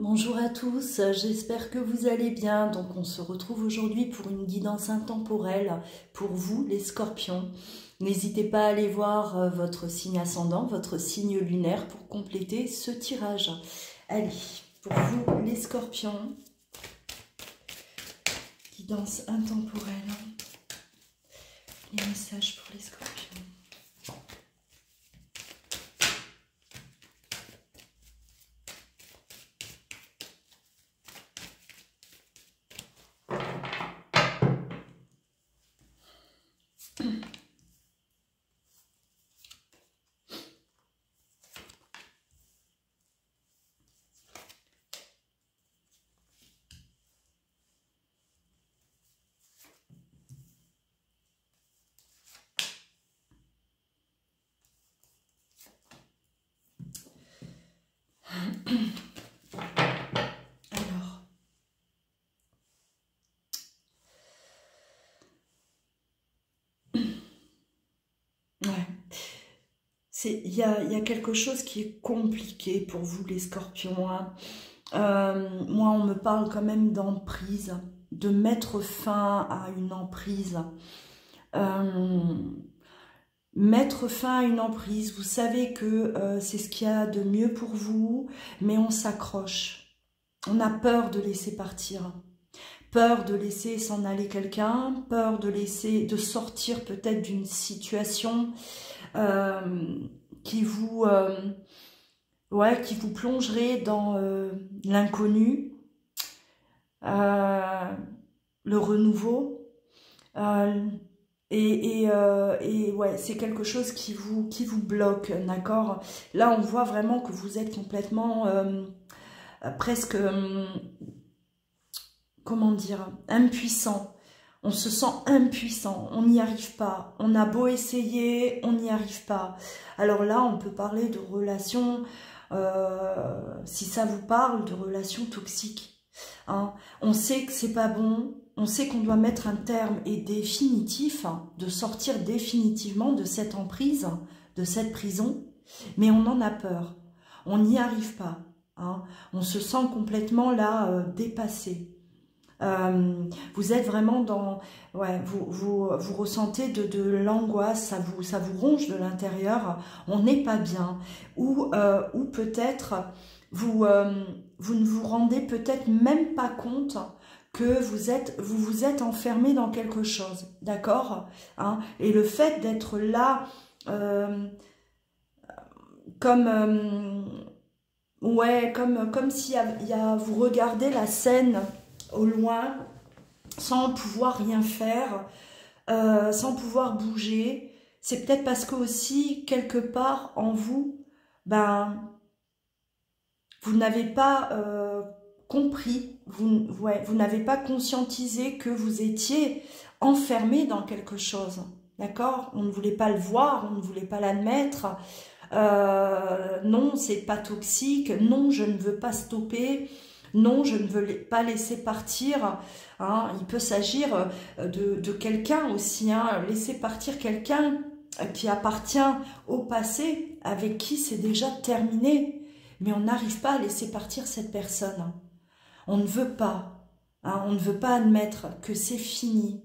Bonjour à tous, j'espère que vous allez bien. Donc on se retrouve aujourd'hui pour une guidance intemporelle pour vous les scorpions. N'hésitez pas à aller voir votre signe ascendant, votre signe lunaire pour compléter ce tirage. Allez, pour vous les scorpions, guidance intemporelle, les messages pour les scorpions. Alors, ouais, il y a quelque chose qui est compliqué pour vous les scorpions, hein. Moi, on me parle quand même d'emprise, de mettre fin à une emprise. Mettre fin à une emprise, vous savez que c'est ce qu'il y a de mieux pour vous, mais on s'accroche. On a peur de laisser partir. Peur de laisser s'en aller quelqu'un, peur de sortir peut-être d'une situation qui vous plongerait dans l'inconnu, le renouveau, et ouais, c'est quelque chose qui vous bloque, d'accord? Là, on voit vraiment que vous êtes complètement presque, comment dire, impuissant. On se sent impuissant, on n'y arrive pas. On a beau essayer, on n'y arrive pas. Alors là, on peut parler de relations, si ça vous parle, de relations toxiques. Hein. On sait que c'est pas bon, on sait qu'on doit mettre un terme et définitif, hein, de sortir définitivement de cette emprise, de cette prison, mais on en a peur. On n'y arrive pas. Hein. On se sent complètement là, dépassé. Vous êtes vraiment dans... Ouais, vous ressentez de l'angoisse, ça vous ronge de l'intérieur, on n'est pas bien. Ou peut-être vous ne vous rendez peut-être même pas compte que vous vous êtes enfermé dans quelque chose, d'accord, hein? Et le fait d'être là, comme si vous regardez la scène au loin, sans pouvoir rien faire, sans pouvoir bouger, c'est peut-être parce que aussi, quelque part en vous, ben, vous n'avez pas compris, vous n'avez pas conscientisé que vous étiez enfermé dans quelque chose, d'accord? On ne voulait pas le voir, on ne voulait pas l'admettre. Non, c'est pas toxique, non, je ne veux pas stopper, non, je ne veux pas laisser partir. Hein. Il peut s'agir de quelqu'un aussi, hein. Laisser partir quelqu'un qui appartient au passé, avec qui c'est déjà terminé. Mais on n'arrive pas à laisser partir cette personne. On ne veut pas. Hein, on ne veut pas admettre que c'est fini.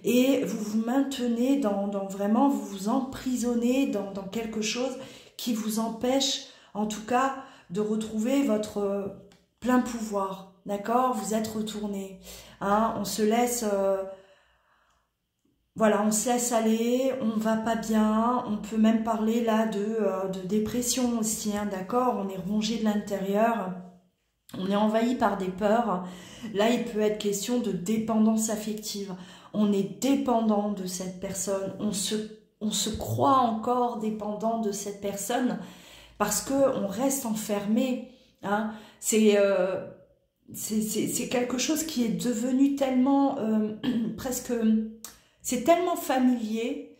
Et vous vous maintenez vraiment, vous vous emprisonnez dans quelque chose qui vous empêche, en tout cas, de retrouver votre plein pouvoir. D'accord? Vous êtes retourné. Hein, on se laisse... voilà, on se laisse aller, on va pas bien, on peut même parler là de dépression aussi, hein, d'accord? On est rongé de l'intérieur, on est envahi par des peurs. Là, il peut être question de dépendance affective. On est dépendant de cette personne, on se croit encore dépendant de cette personne parce qu'on reste enfermé. Hein. C'est quelque chose qui est devenu tellement presque... C'est tellement familier,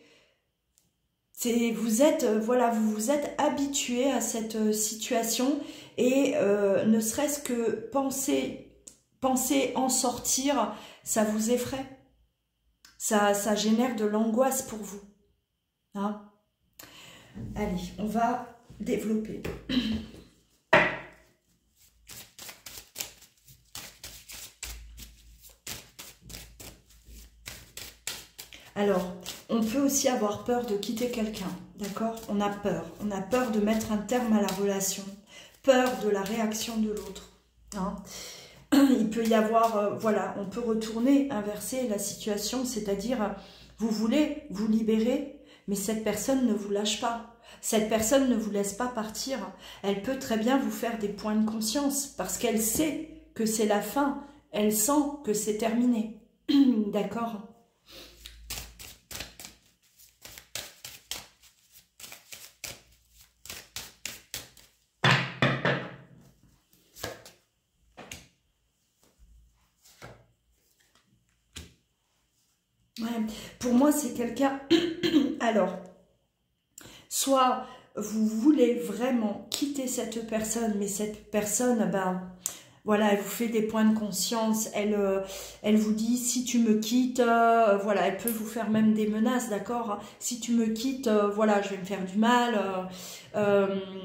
vous vous êtes habitué à cette situation et ne serait-ce que penser en sortir, ça vous effraie, ça génère de l'angoisse pour vous. Hein? Allez, on va développer. Alors, on peut aussi avoir peur de quitter quelqu'un, d'accord? On a peur de mettre un terme à la relation, peur de la réaction de l'autre, hein? Il peut y avoir, voilà, on peut retourner, inverser la situation, c'est-à-dire, vous voulez vous libérer, mais cette personne ne vous lâche pas. Cette personne ne vous laisse pas partir. Elle peut très bien vous faire des points de conscience, parce qu'elle sait que c'est la fin, elle sent que c'est terminé. D'accord? Ouais. Pour moi, c'est quelqu'un... Alors, soit vous voulez vraiment quitter cette personne, mais cette personne, ben, voilà, elle vous fait des points de conscience, elle vous dit, si tu me quittes, voilà, elle peut vous faire même des menaces, d'accord? Si tu me quittes, voilà, je vais me faire du mal,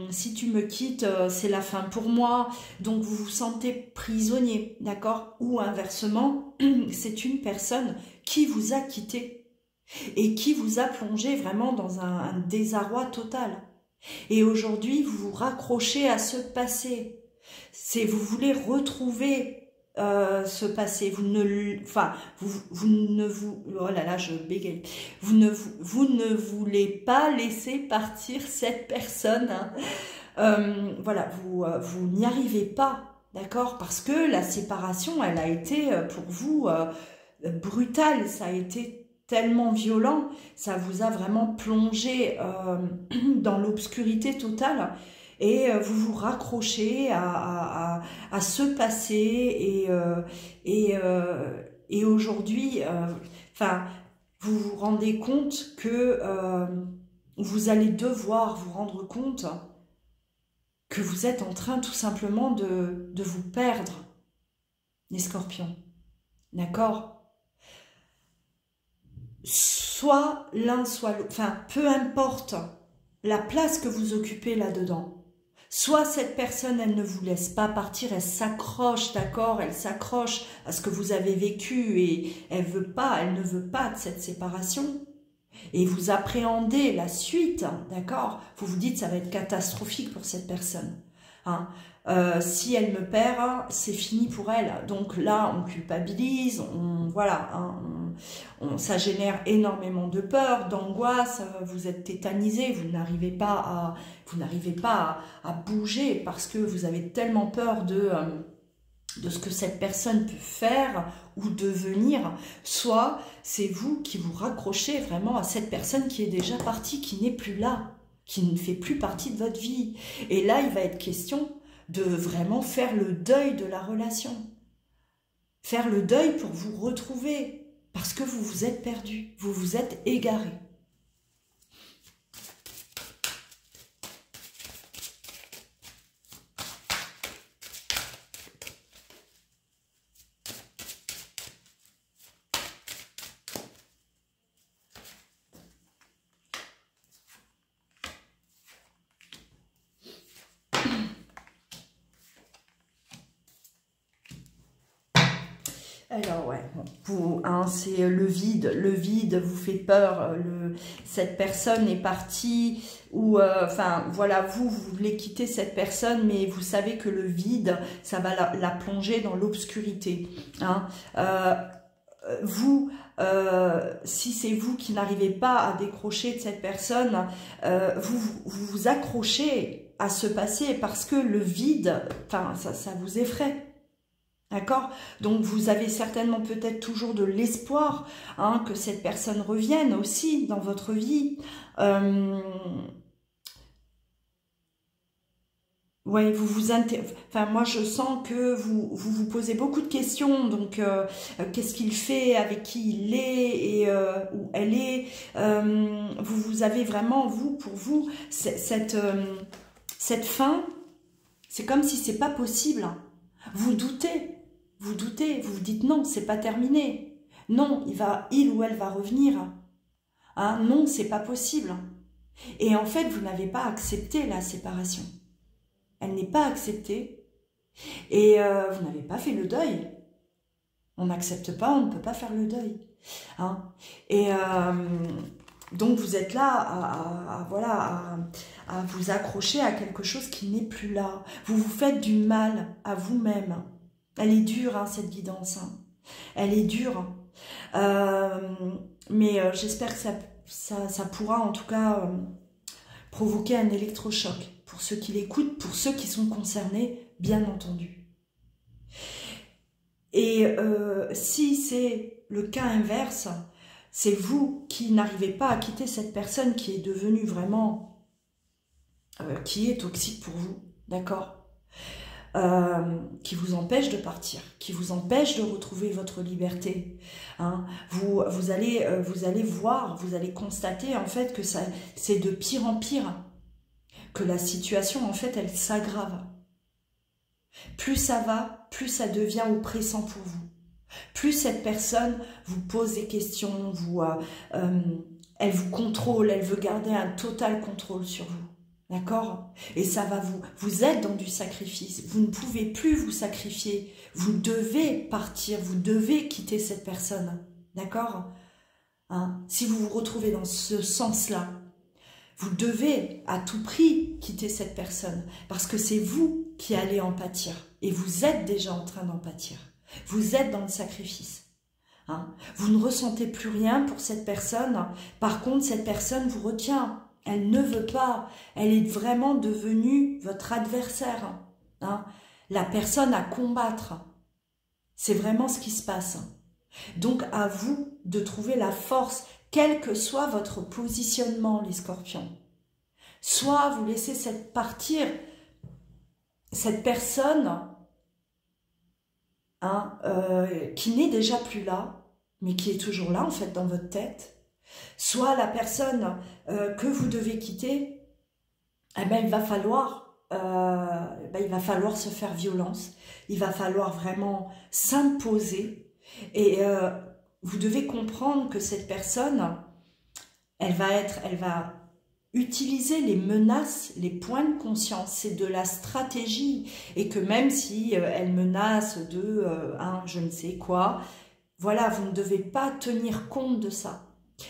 si tu me quittes, c'est la fin pour moi, donc vous vous sentez prisonnier, d'accord? Ou inversement, c'est une personne qui vous a quitté et qui vous a plongé vraiment dans un désarroi total. Et aujourd'hui, vous vous raccrochez à ce passé. Vous voulez retrouver ce passé. Vous ne, enfin, vous ne vous, oh là là, je bégaye. Vous ne voulez pas laisser partir cette personne. Hein. Voilà, vous n'y arrivez pas, d'accord? Parce que la séparation, elle a été pour vous brutale. Ça a été tellement violent, ça vous a vraiment plongé dans l'obscurité totale et vous vous raccrochez à ce passé et aujourd'hui, enfin, vous vous rendez compte que vous allez devoir vous rendre compte que vous êtes en train tout simplement de vous perdre, les scorpions, d'accord? Soit l'un, soit l'autre, enfin, peu importe la place que vous occupez là-dedans. Soit cette personne, elle ne vous laisse pas partir, elle s'accroche, d'accord, elle s'accroche à ce que vous avez vécu et elle ne veut pas de cette séparation. Et vous appréhendez la suite, d'accord? Vous vous dites, ça va être catastrophique pour cette personne. Hein. Si elle me perd, c'est fini pour elle. Donc là, on culpabilise, voilà, hein, ça génère énormément de peur, d'angoisse. Vous êtes tétanisé, vous n'arrivez pas à bouger parce que vous avez tellement peur de ce que cette personne peut faire ou devenir. Soit c'est vous qui vous raccrochez vraiment à cette personne qui est déjà partie, qui n'est plus là, qui ne fait plus partie de votre vie. Et là, il va être question de vraiment faire le deuil de la relation. Faire le deuil pour vous retrouver. Parce que vous vous êtes perdu, vous vous êtes égaré. Alors ouais, hein, c'est le vide vous fait peur, cette personne est partie, ou enfin voilà, vous voulez quitter cette personne, mais vous savez que le vide, ça va la plonger dans l'obscurité. Hein. Si c'est vous qui n'arrivez pas à décrocher de cette personne, vous accrochez à ce passé parce que le vide, enfin ça vous effraie. D'accord? Donc vous avez certainement peut-être toujours de l'espoir hein, que cette personne revienne aussi dans votre vie. Ouais, enfin moi je sens que vous posez beaucoup de questions. Donc qu'est-ce qu'il fait, avec qui il est et où elle est. Vous avez vraiment pour vous cette fin. C'est comme si c'est pas possible. Vous doutez. Vous doutez, vous vous dites non, c'est pas terminé. Non, il ou elle va revenir. Hein, non, c'est pas possible. Et en fait, vous n'avez pas accepté la séparation. Elle n'est pas acceptée. Et vous n'avez pas fait le deuil. On n'accepte pas, on ne peut pas faire le deuil. Hein. Et donc vous êtes là voilà, à vous accrocher à quelque chose qui n'est plus là. Vous vous faites du mal à vous-même. Elle est dure, hein, cette guidance. Hein. Elle est dure. Mais j'espère que ça pourra en tout cas provoquer un électrochoc pour ceux qui l'écoutent, pour ceux qui sont concernés, bien entendu. Et si c'est le cas inverse, c'est vous qui n'arrivez pas à quitter cette personne qui est devenue vraiment, qui est toxique pour vous, d'accord, qui vous empêche de partir, qui vous empêche de retrouver votre liberté. Hein. Vous allez voir, vous allez constater en fait que c'est de pire en pire, que la situation en fait elle s'aggrave. Plus ça va, plus ça devient oppressant pour vous. Plus cette personne vous pose des questions, elle vous contrôle, elle veut garder un total contrôle sur vous. D'accord? Et ça va vous êtes dans du sacrifice. Vous ne pouvez plus vous sacrifier. Vous devez partir, vous devez quitter cette personne. D'accord? Hein? Si vous vous retrouvez dans ce sens-là, vous devez à tout prix quitter cette personne. Parce que c'est vous qui allez en pâtir. Et vous êtes déjà en train d'en pâtir. Vous êtes dans le sacrifice. Hein? Vous ne ressentez plus rien pour cette personne. Par contre, cette personne vous retient. Elle ne veut pas. Elle est vraiment devenue votre adversaire. Hein? La personne à combattre. C'est vraiment ce qui se passe. Donc, à vous de trouver la force, quel que soit votre positionnement, les scorpions. Soit vous laissez cette personne hein, qui n'est déjà plus là, mais qui est toujours là, en fait, dans votre tête. Soit la personne que vous devez quitter, eh ben, il va falloir se faire violence, il va falloir vraiment s'imposer et vous devez comprendre que cette personne, elle va utiliser les menaces, les points de conscience, c'est de la stratégie et que même si elle menace de je ne sais quoi, voilà, vous ne devez pas tenir compte de ça.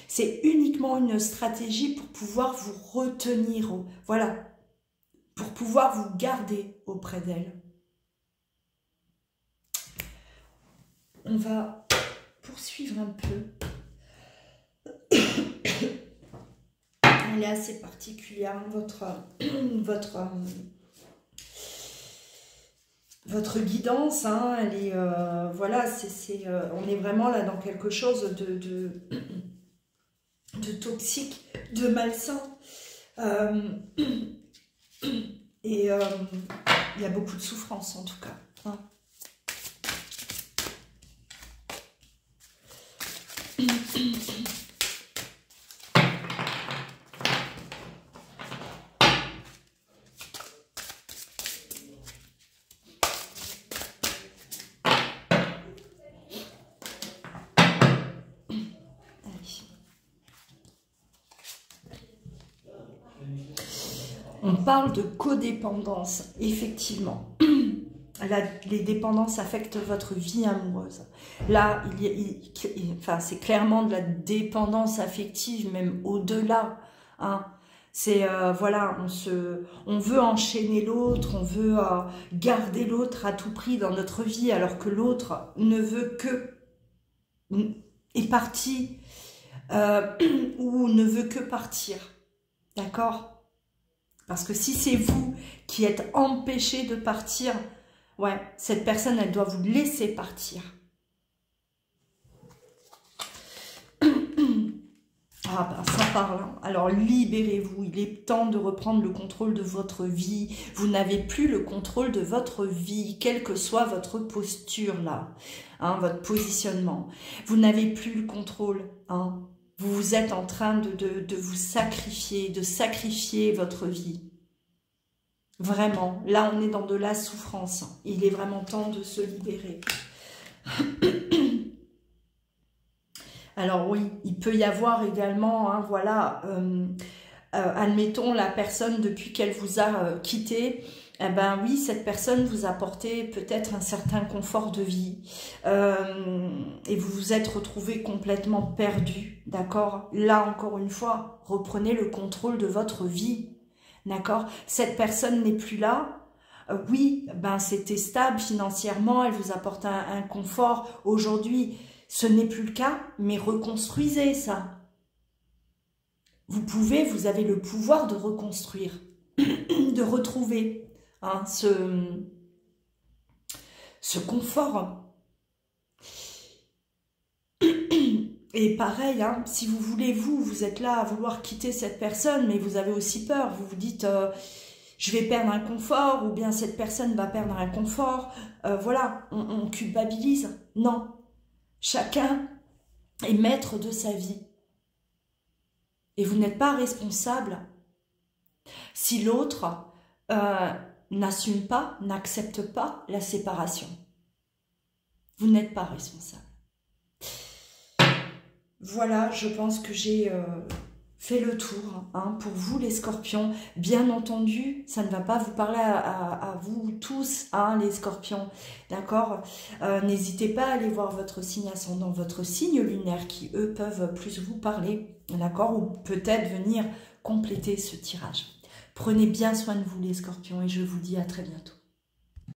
C'est uniquement une stratégie pour pouvoir vous retenir, voilà, pour pouvoir vous garder auprès d'elle. On va poursuivre un peu. Elle est assez particulière, votre guidance, hein, elle est, voilà, on est vraiment là dans quelque chose de toxique, de malsain. Et il y a beaucoup de souffrance en tout cas. Hein. On parle de codépendance, effectivement. Les dépendances affectent votre vie amoureuse. Là, c'est clairement de la dépendance affective, même au-delà. Hein. C'est, voilà, on veut enchaîner l'autre, on veut garder l'autre à tout prix dans notre vie, alors que l'autre ne veut que, est parti, ou ne veut que partir. D'accord ? Parce que si c'est vous qui êtes empêché de partir, ouais, cette personne, elle doit vous laisser partir. Ah ben, ça parle. Hein. Alors, libérez-vous. Il est temps de reprendre le contrôle de votre vie. Vous n'avez plus le contrôle de votre vie, quelle que soit votre posture, là. Hein, votre positionnement. Vous n'avez plus le contrôle, hein. Vous êtes en train de vous sacrifier, de sacrifier votre vie. Vraiment, là on est dans de la souffrance. Il est vraiment temps de se libérer. Alors oui, il peut y avoir également, hein, voilà, admettons la personne depuis qu'elle vous a quitté, eh ben oui, cette personne vous apportait peut-être un certain confort de vie et vous vous êtes retrouvé complètement perdu, d'accord? Là, encore une fois, reprenez le contrôle de votre vie, d'accord? Cette personne n'est plus là. Oui, ben c'était stable financièrement, elle vous apporte un confort. Aujourd'hui, ce n'est plus le cas, mais reconstruisez ça. Vous pouvez, vous avez le pouvoir de reconstruire, de retrouver hein, ce confort. Et pareil, hein, si vous voulez, vous êtes là à vouloir quitter cette personne, mais vous avez aussi peur. Vous vous dites, je vais perdre un confort, ou bien cette personne va perdre un confort. Voilà, on culpabilise. Non, chacun est maître de sa vie. Et vous n'êtes pas responsable si l'autre n'assume pas, n'accepte pas la séparation. Vous n'êtes pas responsable. Voilà, je pense que j'ai fait le tour hein, pour vous les scorpions. Bien entendu, ça ne va pas vous parler à vous tous, hein, les scorpions, d'accord? N'hésitez pas à aller voir votre signe ascendant, votre signe lunaire qui, eux, peuvent plus vous parler, d'accord? Ou peut-être venir compléter ce tirage. Prenez bien soin de vous les scorpions et je vous dis à très bientôt.